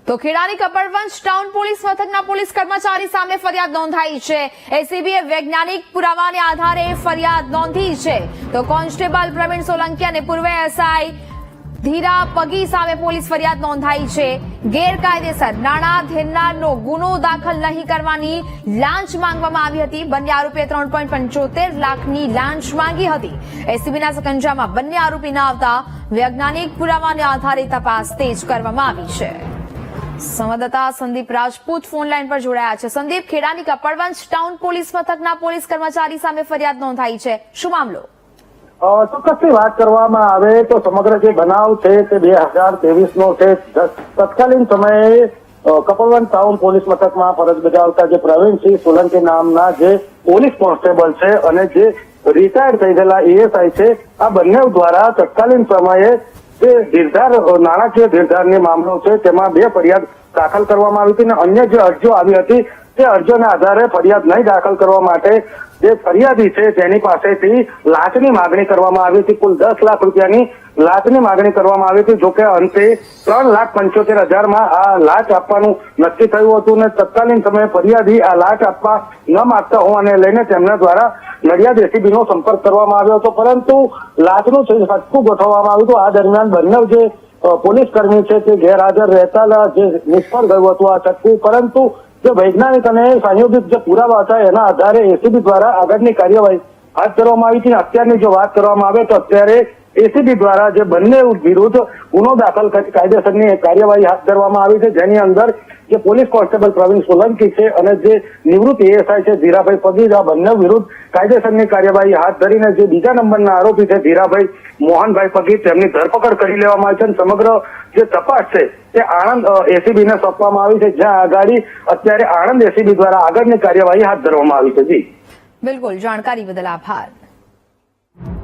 તો ખેડાની Kapadvanj town police મથકના police કર્મચારી સામે ફરિયાદ નોંધાઈ છે। એસીબીએ વૈજ્ઞાનિક પુરાવાને આધારે ફરિયાદ નોંધી છે। તો કોન્સ્ટેબલ પ્રવીણ સોલંકી અને પૂર્વ એસઆઈ ધીરા પગી સામે પોલીસ ફરિયાદ નોંધાઈ છે। ગેરકાયદેસર નાણાં ધેરનારનો ગુનો દાખલ નહીં કરવાની લાંચ માંગવામાં આવી હતી। બંને આરોપીએ 3.75 લાખની લાંચ માંગી હતી। એસીબીના સકંજામાં બંને આરોપી ન આવતા વૈજ્ઞાનિક પુરાવાને આધારે તપાસ તેજ કરવામાં આવી છે। સંવાદદાતા સંદીપ રાજપૂત ફોન લાઈન પર જોડાયા છે। સંદીપ, ખેડાની કપડવંજ ટાઉન પોલીસ મથકના પોલીસ કર્મચારી સામે ફરિયાદ નોંધાઈ છે, શું મામલો? ચોક્કસથી વાત કરવામાં આવે તો સમગ્ર જે બનાવ છે તે 2023 નો છે। તત્કાલીન સમયે કપડવંજ ટાઉન પોલીસ મથકમાં ફરજ બજાવતા જે પ્રવીણસિંહ સોલંકી નામના જે પોલીસ કોન્સ્ટેબલ છે અને જે રિટાયર્ડ થઈ ગયેલા એએસઆઈ છે, આ બંને દ્વારા તત્કાલીન સમયે જે ધીરધાર નાણાકીય ધીરધારની મામલો છે તેમાં 2 ફરિયાદ દાખલ કરવામાં આવી હતી અને અન્ય જે અરજીઓ આવી હતી તે અરજીઓના આધારે ફરિયાદ નહીં દાખલ કરવા માટે જે ફરિયાદી છે તેની પાસેથી લાંચની માગણી કરવામાં આવી હતી। કુલ 10 લાખ રૂપિયાની લાંચની માગણી કરવામાં આવી હતી। જોકે અંતે 3,75,000 આ લાંચ આપવાનું નક્કી થયું હતું અને તત્કાલીન સમયે ફરિયાદી આ લાંચ આપવા ન માંગતા હોવાને લઈને તેમના દ્વારા નડિયાદ એસીબી નો સંપર્ક કરવામાં આવ્યો હતો, પરંતુ લાંચનું ફટકું ગોઠવવામાં આવ્યું હતું। આ દરમિયાન બંને જે પોલીસ કર્મી છે તે ગેરહાજર રહેતા જે નિષ્ફળ ગયું હતું આ ફટકું, પરંતુ જે વૈજ્ઞાનિક અને સંયોજિત જે પુરાવા હતા એના આધારે એસીબી દ્વારા આગળની કાર્યવાહી હાથ ધરવામાં આવી હતી। અત્યારની જો વાત કરવામાં આવે તો અત્યારે એસીબી દ્વારા જે બંને વિરુદ્ધ ગુનો દાખલ કરી કાયદેસરની કાર્યવાહી હાથ ધરવામાં આવી છે, જેની અંદર જે પોલીસ કોન્સ્ટેબલ પ્રવીણ સોલંકી છે અને જે નિવૃત્ત એએસઆઈ છે ધીરાભાઈ પગી, આ બંને વિરુદ્ધ કાયદેસરની કાર્યવાહી હાથ ધરીને જે બીજા નંબરના આરોપી છે ધીરાભાઈ મોહનભાઈ પગી તેમની ધરપકડ કરી લેવામાં આવી છે। સમગ્ર જે તપાસ છે તે આણંદ એસીબી ને સોંપવામાં આવી છે, જ્યાં આગાડી અત્યારે આણંદ એસીબી દ્વારા આગળની કાર્યવાહી હાથ ધરવામાં આવી છે। જી બિલકુલ, જાણકારી બદલ આભાર।